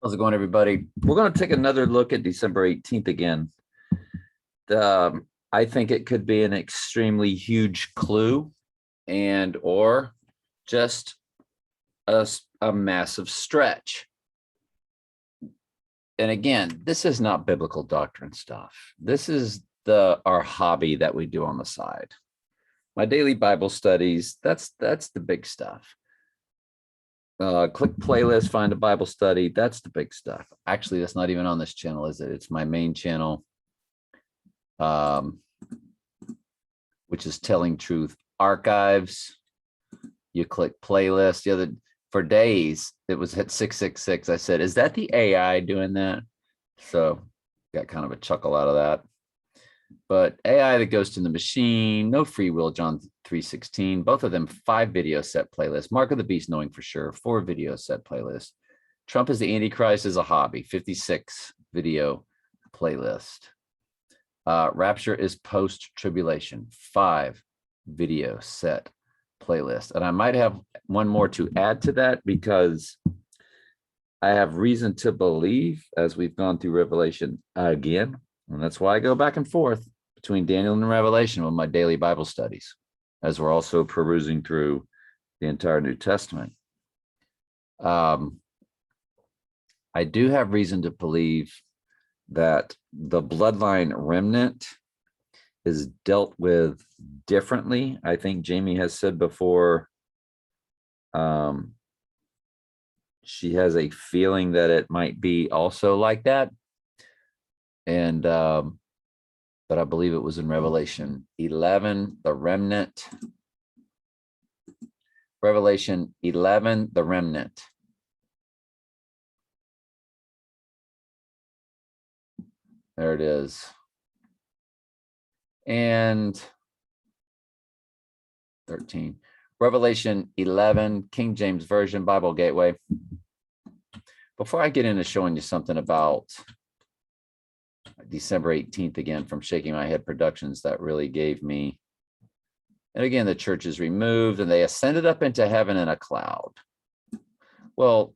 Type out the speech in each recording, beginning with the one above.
How's it going, everybody? We're going to take another look at December 18th again. I think it could be an extremely huge clue or just a massive stretch. And again, this is not biblical doctrine stuff. This is our hobby that we do on the side. My daily Bible studies, that's the big stuff. Click playlist, find a Bible study. That's the big stuff. Actually, that's not even on this channel, is it? It's my main channel, which is Telling Truth Archives. You click playlist. For days, it was at 666. I said, is that the AI doing that? So got kind of a chuckle out of that. But AI that goes to the machine, no free will, John 3:16. Both of them 5 video set playlists. Mark of the Beast, knowing for sure, 4 video set playlists. Trump is the Antichrist is a hobby, 56 video playlist. Rapture is post-tribulation, 5 video set playlist. And I might have one more to add to that because I have reason to believe, as we've gone through Revelation again, and that's why I go back and forth between Daniel and Revelation with my daily Bible studies, as we're also perusing through the entire New Testament. I do have reason to believe that the bloodline remnant is dealt with differently. I think Jamie has said before, she has a feeling that it might be also like that. And but I believe it was in Revelation 11, the remnant. Revelation 11, the remnant. There it is. And 13. Revelation 11, King James Version, Bible Gateway. Before I get into showing you something about December 18th again from Shaking My Head Productions that really gave me, and again, the church is removed and they ascended up into heaven in a cloud. Well,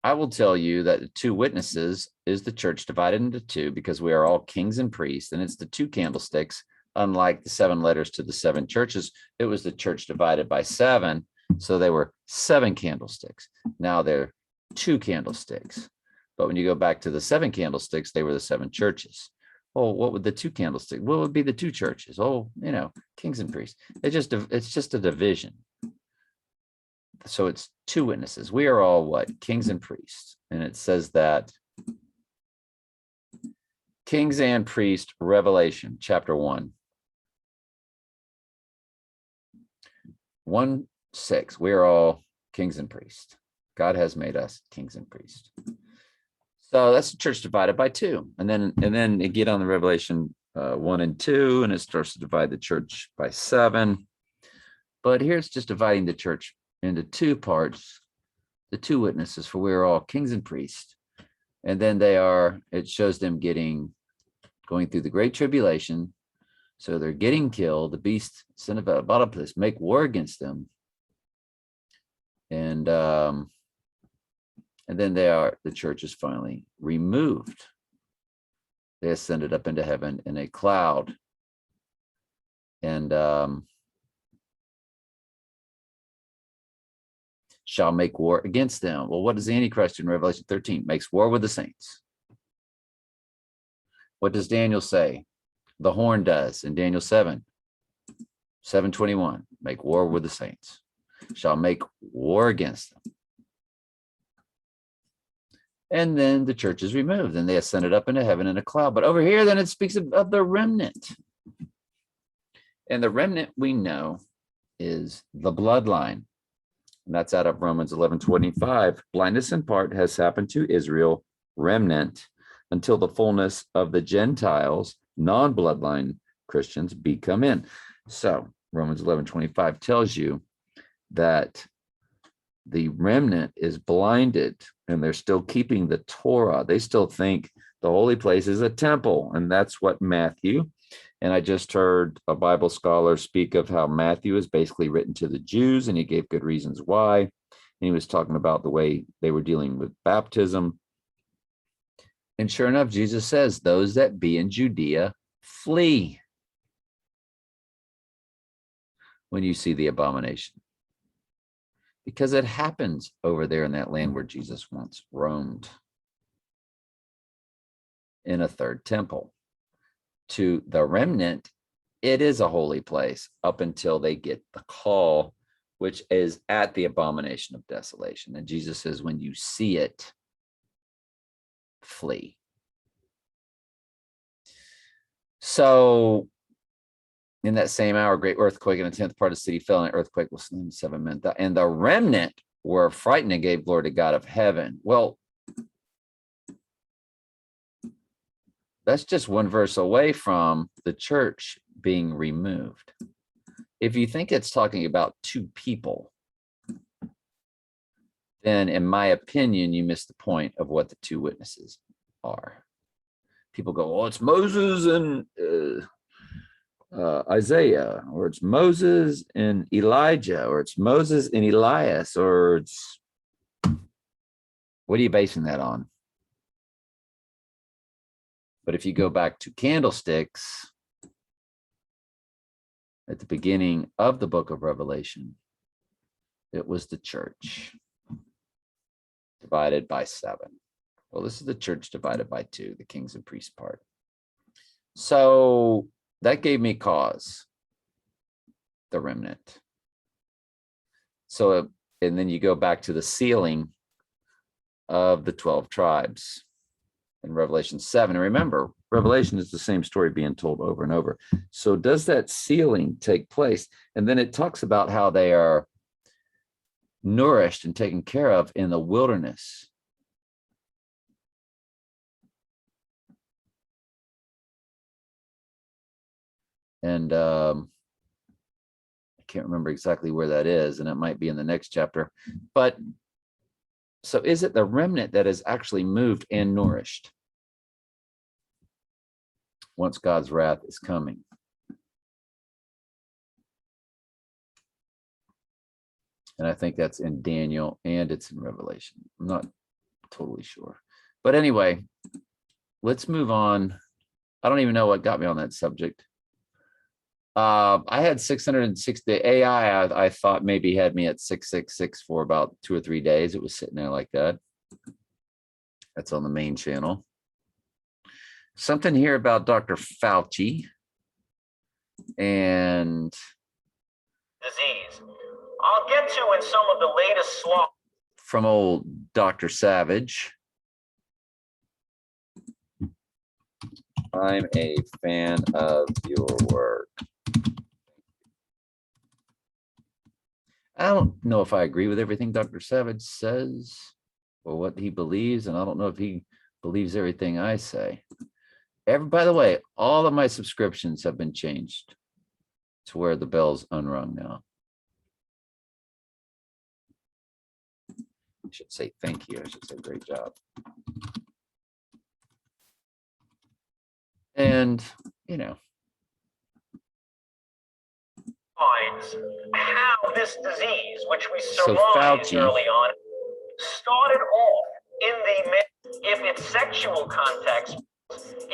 I will tell you that the 2 witnesses is the church divided into 2 because we are all kings and priests, and it's the 2 candlesticks. Unlike the 7 letters to the 7 churches, it was the church divided by 7. So they were 7 candlesticks. Now they're 2 candlesticks. But when you go back to the 7 candlesticks, they were the 7 churches. Oh, what would the 2 candlesticks? What would be the 2 churches? Oh, kings and priests. It's just a division. So it's 2 witnesses. We are all what? Kings and priests. And it says that kings and priests, Revelation chapter 1. 1:6. We are all kings and priests. God has made us kings and priests. So that's the church divided by 2. And then you get on the Revelation 1 and 2, and it starts to divide the church by 7. But here's just dividing the church into 2 parts, the 2 witnesses, for we are all kings and priests. And then it shows them going through the great tribulation. So they're getting killed. The beast sent about up this, make war against them. And then the church is finally removed. They ascended up into heaven in a cloud. And shall make war against them. Well, what does the Antichrist in Revelation 13? Makes war with the saints. What does Daniel say? The horn does in Daniel 7:21. Make war with the saints. Shall make war against them. And then the church is removed and they ascended up into heaven in a cloud. But over here, then it speaks of the remnant. And the remnant we know is the bloodline. And that's out of Romans 11:25. Blindness in part has happened to Israel, remnant, until the fullness of the Gentiles, non-bloodline Christians, come in. So Romans 11:25 tells you that the remnant is blinded and they're still keeping the Torah. They still think the holy place is a temple. And that's what Matthew, and I just heard a Bible scholar speak of how Matthew is basically written to the Jews, and he gave good reasons why. And he was talking about the way they were dealing with baptism. And sure enough, Jesus says, those that be in Judea, flee when you see the abomination. Because it happens over there in that land where Jesus once roamed in a third temple. To the remnant, it is a holy place up until they get the call, which is at the abomination of desolation. And Jesus says, when you see it, flee. So in that same hour, a great earthquake, and a tenth part of the city fell, and an earthquake was slain, 7 men died. And the remnant were frightened and gave glory to God of heaven. Well, that's just one verse away from the church being removed. If you think it's talking about two people, then in my opinion, you miss the point of what the two witnesses are. People go, well, it's Moses and Isaiah, or it's Moses and Elijah, or it's Moses and Elias, or it's, what are you basing that on? But if you go back to candlesticks at the beginning of the book of Revelation, it was the church divided by 7. Well, this is the church divided by 2, the kings and priests part. So that gave me cause, the remnant. So, and then you go back to the sealing of the 12 tribes in Revelation 7. And remember, Revelation is the same story being told over and over. So does that sealing take place? And then it talks about how they are nourished and taken care of in the wilderness. And I can't remember exactly where that is, and it might be in the next chapter. But so is it the remnant that is actually moved and nourished once God's wrath is coming? And I think that's in Daniel and it's in Revelation. I'm not totally sure. But anyway, let's move on. I don't even know what got me on that subject. I had 660. The AI, I thought maybe had me at 666 for about 2 or 3 days. It was sitting there like that. That's on the main channel. Something here about Dr. Fauci and disease. I'll get to in some of the latest slaughter from old Dr. Savage. I'm a fan of your work. I don't know if I agree with everything Dr. Savage says or what he believes, and I don't know if he believes everything I say. By the way, all of my subscriptions have been changed to where the bell's unrung now. I should say thank you. I should say great job. And, you know. Finds how this disease, which we So surmised Fauci, early on, started off in the if it's sexual contact.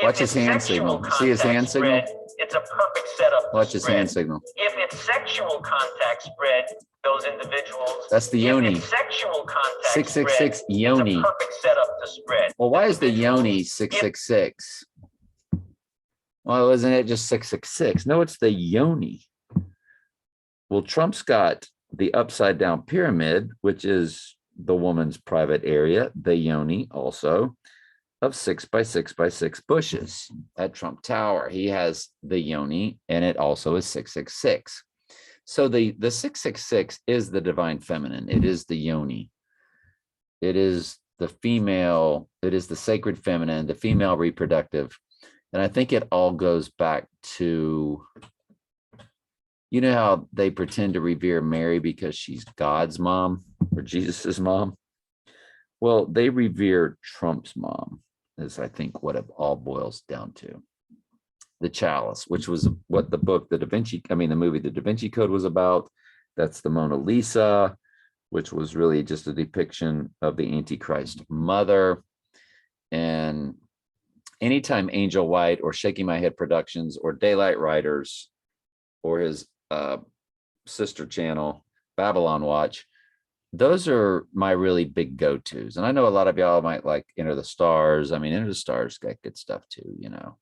Watch his hand signal. See his hand signal? It's a perfect setup. Watch his hand signal. If it's sexual contact spread, those individuals. That's the yoni. If it's sexual contact 666 spread, yoni. It's a perfect setup to spread. Well, why is the yoni 666? Well, isn't it just 666? No, it's the yoni. Well, Trump's got the upside down pyramid, which is the woman's private area, the yoni also, of 6 by 6 by 6 bushes at Trump Tower. He has the yoni, and it also is 666. So the 666 is the divine feminine. It is the yoni. It is the female. It is the sacred feminine, the female reproductive. And I think it all goes back to, you know how they pretend to revere Mary because she's God's mom or Jesus's mom? Well, they revere Trump's mom, is I think what it all boils down to. The chalice, which was what the movie, The Da Vinci Code was about. That's the Mona Lisa. which was really just a depiction of the Antichrist mother. And anytime Angel White or Shaking My Head Productions or Daylight Writers or his sister channel, Babylon Watch, those are my really big go-tos. And I know a lot of y'all might like Enter the Stars. I mean, Enter the Stars got good stuff too, you know.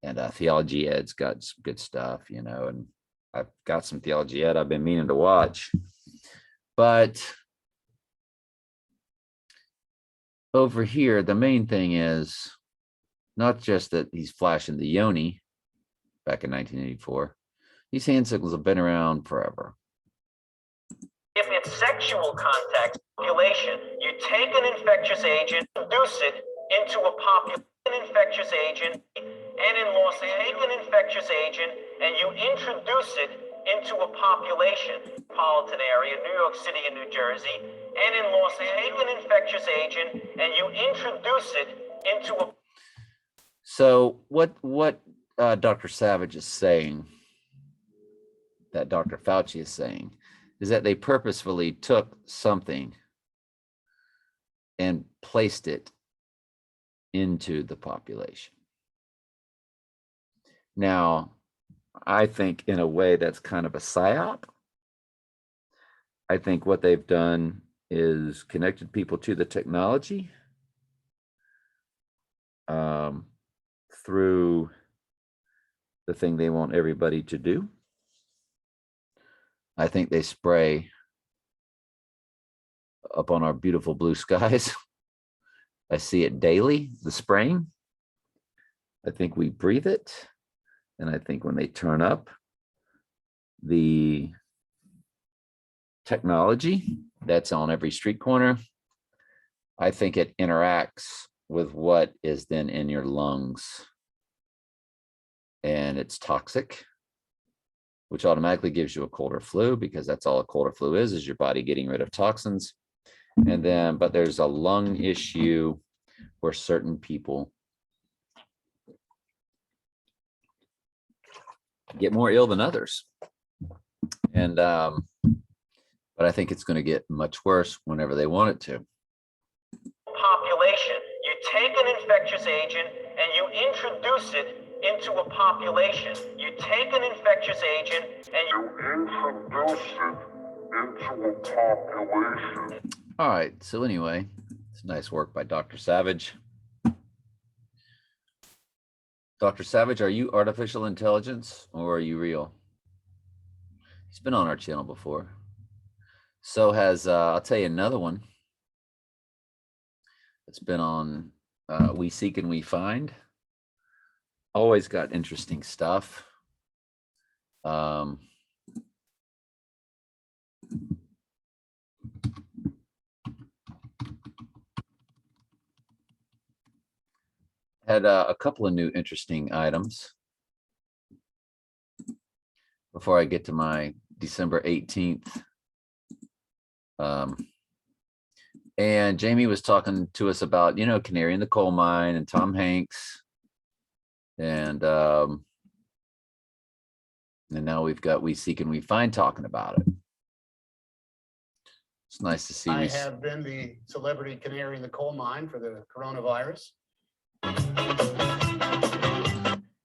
And Theology Ed's got some good stuff, you know, and I've got some Theology Ed I've been meaning to watch. But over here, the main thing is not just that he's flashing the yoni back in 1984. These hand signals have been around forever. If it's sexual contact population, you take an infectious agent, introduce it into a infectious agent, and in Los Angeles, take an infectious agent and you introduce it into a population, metropolitan area, New York City and New Jersey, and in Los Angeles, take an infectious agent and you introduce it into a. So what Dr. Savage is saying, that Dr. Fauci is saying, is that they purposefully took something and placed it into the population. Now, I think in a way that's kind of a psyop. I think what they've done is connected people to the technology through the thing they want everybody to do. I think they spray up on our beautiful blue skies. I see it daily, the spraying. I think we breathe it. And I think when they turn up the technology that's on every street corner, I think it interacts with what is then in your lungs. And it's toxic, which automatically gives you a cold or flu, because that's all a cold or flu is your body getting rid of toxins. And then, but there's a lung issue where certain people get more ill than others. And, but I think it's going to get much worse whenever they want it to. Population. You take an infectious agent and you introduce it into a population. You take an infectious agent and you introduce it into a population. All right. So anyway, it's nice work by Dr. Savage. Dr. Savage, are you artificial intelligence or are you real? He's been on our channel before. So has, I'll tell you another one. It's been on We Seek and We Find. Always got interesting stuff. Had a couple of new interesting items before I get to my December 18th. And Jamie was talking to us about, you know, Canary in the Coal Mine and Tom Hanks. And now we've got We Seek and We Find talking about it. It's nice to see. I have been the celebrity canary in the coal mine for the coronavirus.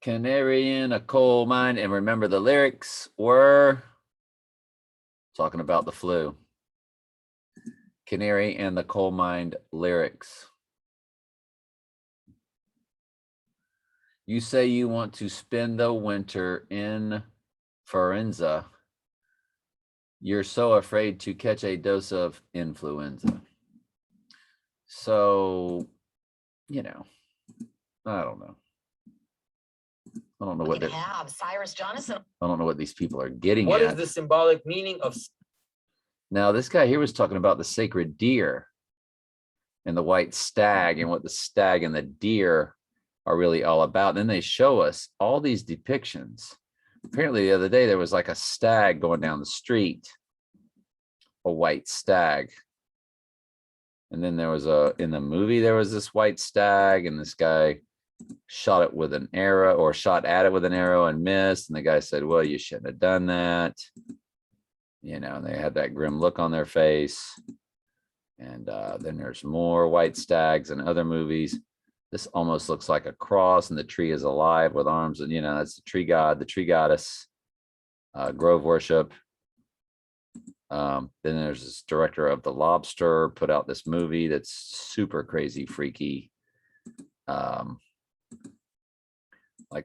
Canary in a coal mine. And remember, the lyrics were talking about the flu. Canary and the coal mine lyrics. You say you want to spend the winter in Forenza. You're so afraid to catch a dose of influenza. So, you know, I don't know. I don't know what they have. Cyrus Jonathan. I don't know what these people are getting What at. is the symbolic meaning of? Now, this guy here was talking about the sacred deer and the white stag and what the stag and the deer are really all about. Then they show us all these depictions. Apparently the other day there was like a stag going down the street, a white stag. And then there was in the movie, there was this white stag and this guy shot it with an arrow or shot at it with an arrow and missed. And the guy said, well, you shouldn't have done that. You know, and they had that grim look on their face. And then there's more white stags in other movies. This almost looks like a cross, and the tree is alive with arms, and you know, that's the tree god, the tree goddess, grove worship. Then there's this director of The Lobster put out this movie that's super crazy, freaky. Like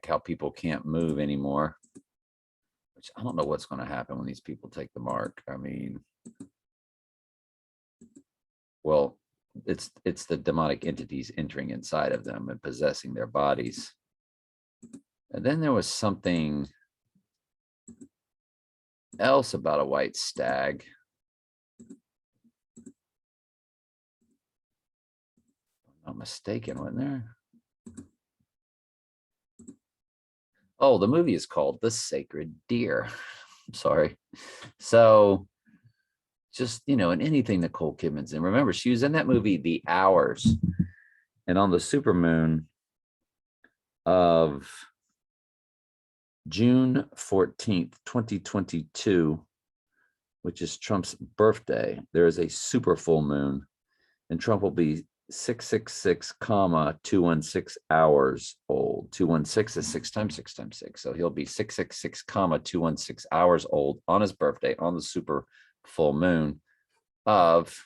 how people can't move anymore, which I don't know what's going to happen when these people take the mark. I mean, well, it's the demonic entities entering inside of them and possessing their bodies. And then there was something else about a white stag. If I'm not mistaken, wasn't there? Oh, the movie is called The Sacred Deer. I'm sorry. So just, you know, in anything Nicole Kidman's in. Remember, she was in that movie, The Hours, and on the supermoon of June 14th, 2022, which is Trump's birthday, there is a super full moon, and Trump will be 666, 216 hours old. 216 is 6 times 6 times 6. So he'll be 666, 216 hours old on his birthday on the super full moon of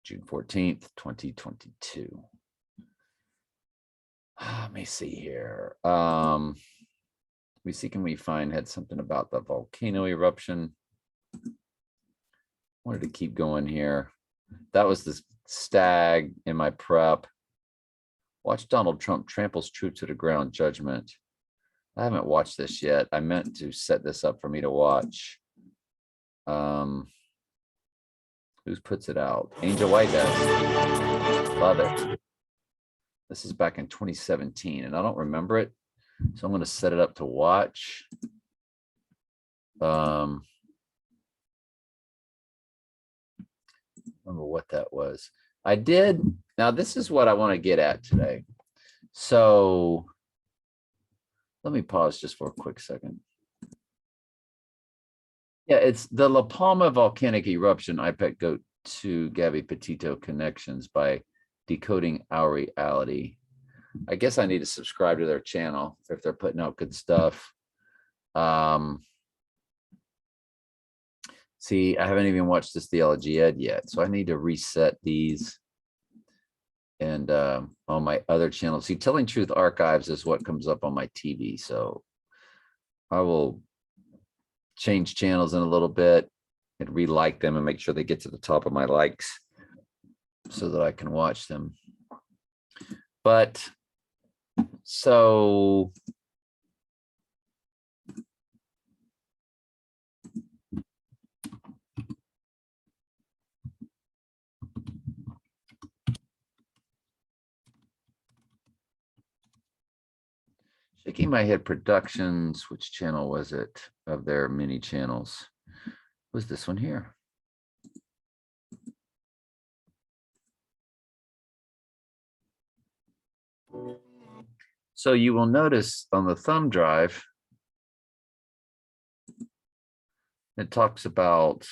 June 14th, 2022. Let me see here. We see, can we find, had something about the volcano eruption. Wanted to keep going here. That was this stag in my prep. Watch Donald Trump tramples troops to the ground, judgment. I haven't watched this yet. I meant to set this up for me to watch. Who puts it out? Angel White does. Love it. This is back in 2017, and I don't remember it, so I'm going to set it up to watch. Remember what that was. I did. Now, this is what I want to get at today. So let me pause just for a quick second. Yeah, it's the La Palma volcanic eruption. I bet go to Gabby Petito Connections by Decoding Our Reality. I guess I need to subscribe to their channel if they're putting out good stuff. See, I haven't even watched this Theology Ed yet, so I need to reset these. And on my other channel, see, Telling Truth Archives is what comes up on my TV. So I will change channels in a little bit and re-like them and make sure they get to the top of my likes so that I can watch them. But so Shaking My Head Productions, which channel was it of their mini channels? Was this one here? So you will notice on the thumb drive, it talks about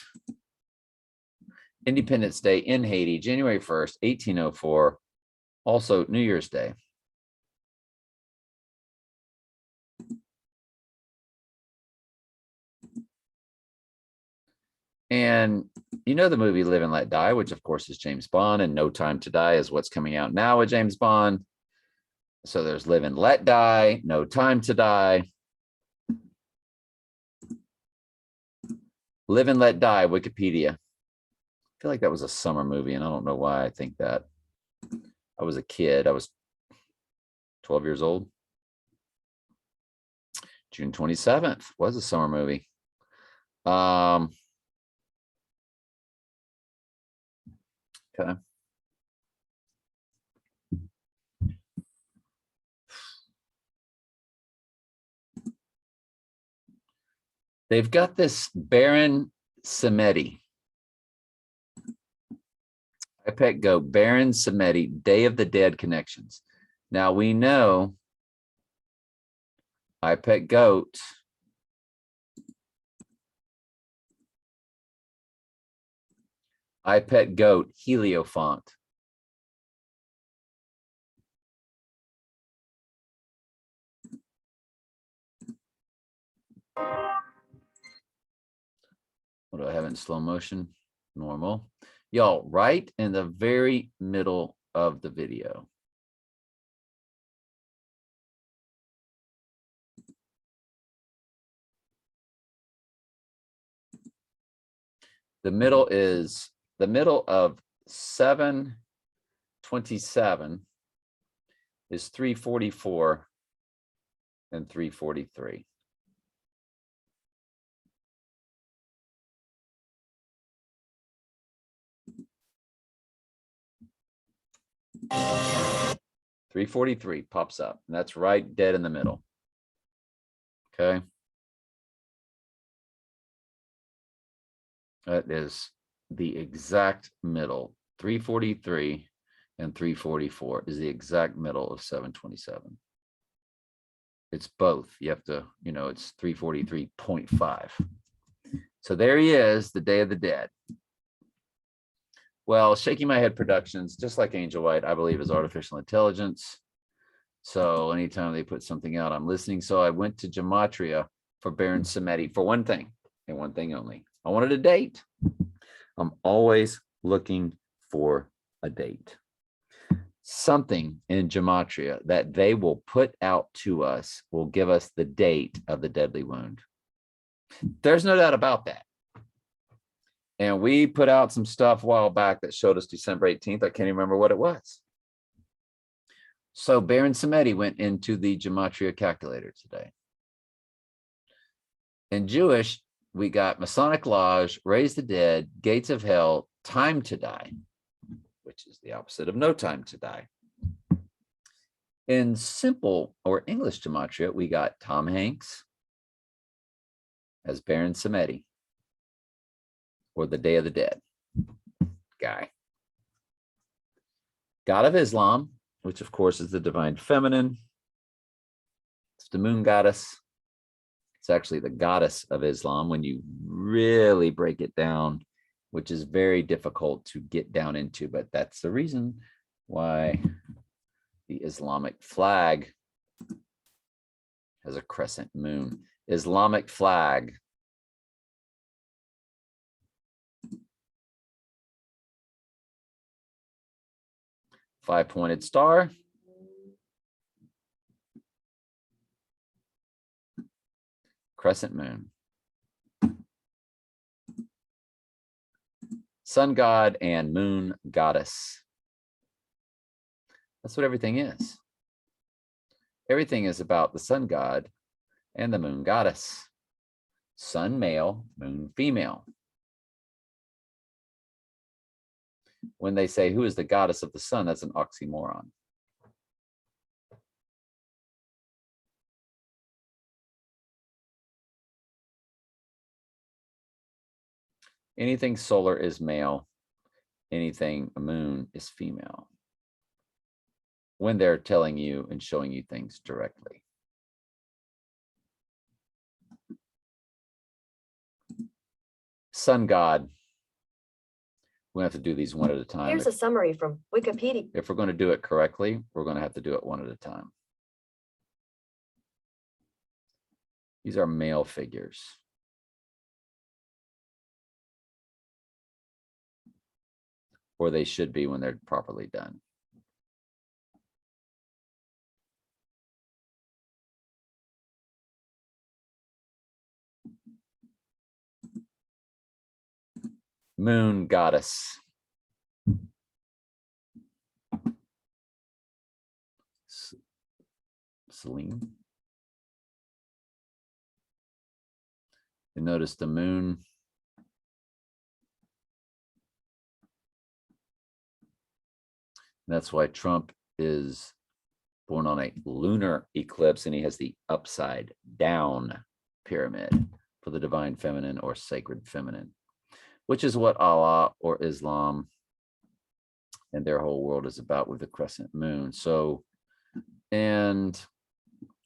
Independence Day in Haiti, January 1st, 1804, also New Year's Day. And you know the movie Live and Let Die, which of course is James Bond, and No Time to Die is what's coming out now with James Bond. So there's Live and Let Die, No Time to Die. Live and Let Die, Wikipedia. I feel like that was a summer movie, and I don't know why I think that. I was a kid. I was 12 years old. June 27th was a summer movie. Okay. They've got this Baron Samedi. IPEC Go, Baron Samedi, Day of the Dead Connections. Now we know IPEC Goat I Pet Goat, Heliofont. What do I have in slow motion? Normal. Y'all, right in the very middle of the video. The middle is the middle of 727 is 344 and 343. $343 pops up, and that's right dead in the middle. Okay. That is the exact middle. 343 and 344 is the exact middle of 727. It's both. You have to, it's 343.5. So there he is, the Day of the Dead. Well, Shaking My Head Productions, just like Angel White, I believe is artificial intelligence. So anytime they put something out, I'm listening. So I went to Gematria for Baron Samedi for one thing and one thing only. I wanted a date. I'm always looking for a date. Something in Gematria that they will put out to us will give us the date of the deadly wound. There's no doubt about that. And we put out some stuff a while back that showed us December 18th. I can't even remember what it was. So Baron Samedi went into the Gematria calculator today. In Jewish, we got Masonic Lodge, Raise the Dead, Gates of Hell, Time to Die, which is the opposite of No Time to Die. In simple or English Gematria, we got Tom Hanks as Baron Samedi, or the Day of the Dead guy. God of Islam, which of course is the divine feminine. It's the moon goddess. It's actually the goddess of Islam when you really break it down, which is very difficult to get down into, but that's the reason why the Islamic flag has a crescent moon. Islamic flag. Five-pointed star. Crescent moon. Sun god and moon goddess. That's what everything is. Everything is about the sun god and the moon goddess. Sun male, moon female. When they say, who is the goddess of the sun, that's an oxymoron. Anything solar is male. Anything moon is female. When they're telling you and showing you things directly. Sun god. We have to do these one at a time. Here's a summary from Wikipedia. If we're going to do it correctly, we're going to have to do it one at a time. These are male figures. Or they should be when they're properly done. Moon goddess. Celine. You notice the moon. That's why Trump is born on a lunar eclipse and he has the upside down pyramid for the divine feminine or sacred feminine, which is what Allah or Islam and their whole world is about with the crescent moon. So, and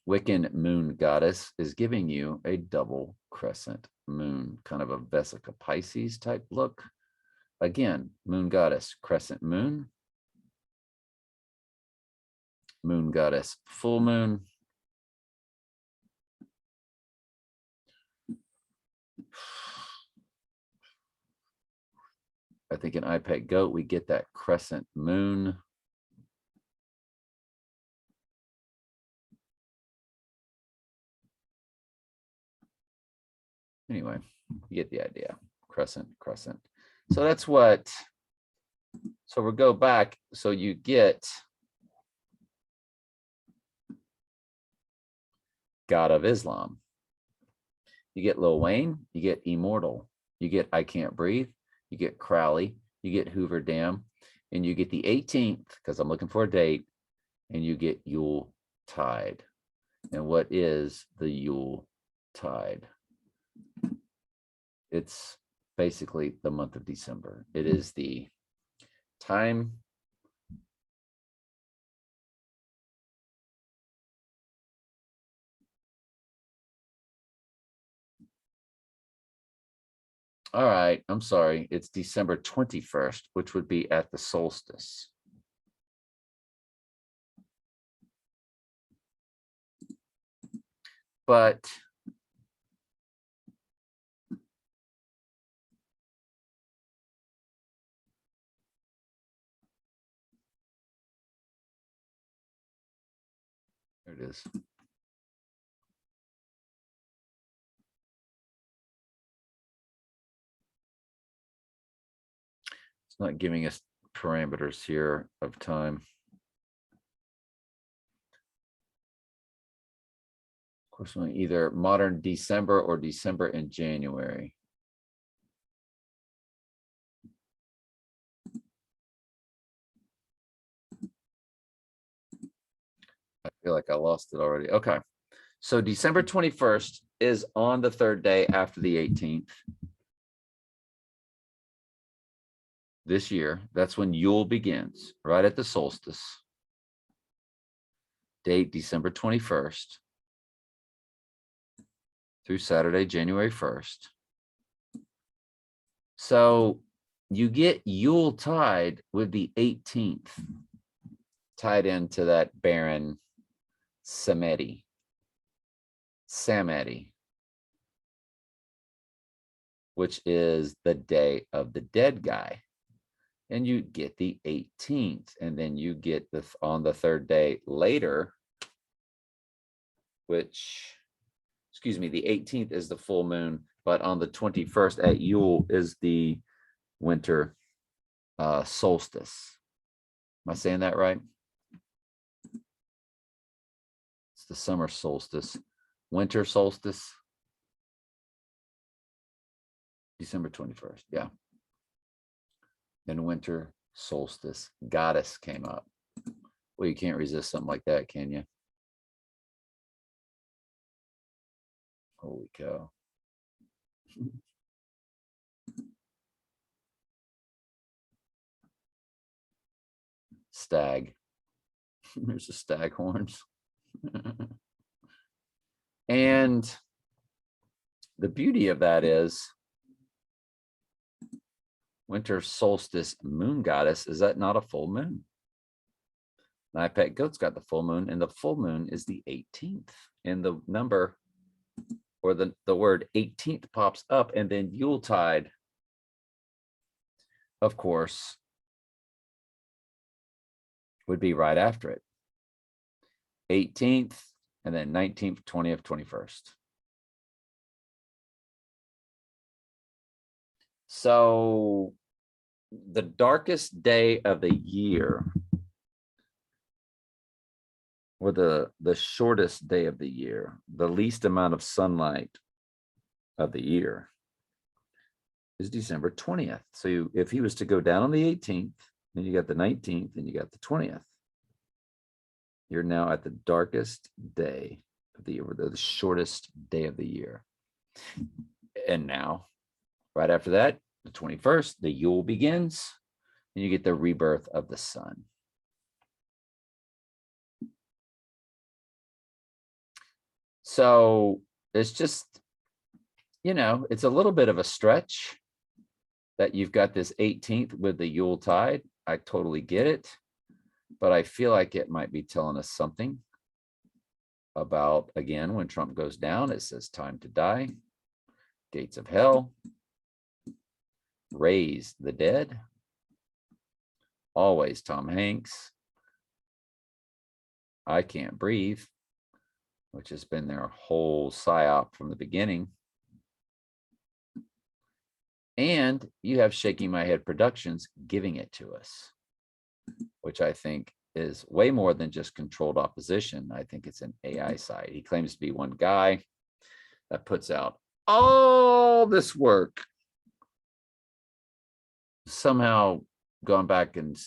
Wiccan moon goddess is giving you a double crescent moon, kind of a Vesica Pisces type look, again, moon goddess, crescent moon. Moon goddess, full moon. I think in iPad Goat, we get that crescent moon. Anyway, you get the idea. Crescent, crescent. So that's what, so we'll go back. So you get God of Islam. You get Lil Wayne, you get Immortal, you get I Can't Breathe, you get Crowley, you get Hoover Dam, and you get the 18th, because I'm looking for a date, and you get Yule Tide. And what is the Yule Tide? It's basically the month of December. It is the time all right, I'm sorry. It's December 21st, which would be at the solstice. But there it is. It's not giving us parameters here of time. Of course, either modern December or December and January. I feel like I lost it already. Okay. So December 21st is on the third day after the 18th. This year, that's when Yule begins, right at the solstice. Date December 21st through Saturday, January 1st. So you get Yule Tide with the 18th tied into that Baron Samedi, which is the Day of the Dead guy. And you get the 18th, and then you get the on the third day later, which, excuse me, the 18th is the full moon, but on the 21st at Yule is the winter solstice. Am I saying that right? It's the summer solstice, winter solstice, December 21st. Yeah. And winter solstice, goddess came up. Well, you can't resist something like that, can you? Holy cow. Stag. There's the stag horns. And the beauty of that is winter solstice moon goddess, is that not a full moon? My pet goat's got the full moon, and the full moon is the 18th. And the number or the word 18th pops up, and then Yule Tide, of course, would be right after it. 18th, and then 19th, 20th, 21st. So the darkest day of the year, or the shortest day of the year, the least amount of sunlight of the year, is December 20th. So if he was to go down on the 18th, then you got the 19th, and you got the 20th. You're now at the darkest day of the year, or the shortest day of the year. And now, right after that, the 21st, the Yule begins, and you get the rebirth of the sun. So it's just, you know, it's a little bit of a stretch that you've got this 18th with the Yule Tide. I totally get it, but I feel like it might be telling us something about, again, when Trump goes down, it says time to die, gates of hell, raise the dead, always Tom Hanks, I can't breathe, which has been their whole psyop from the beginning. And you have Shaking My Head Productions giving it to us, which I think is way more than just controlled opposition. I think it's an AI side. He claims to be one guy that puts out all this work. Somehow gone back and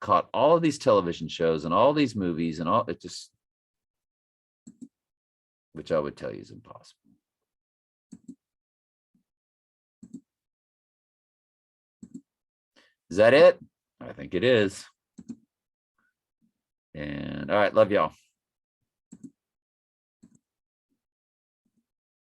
caught all of these television shows and all these movies and all, it just, which I would tell you is impossible. Is that it? I think it is. And all right, love y'all.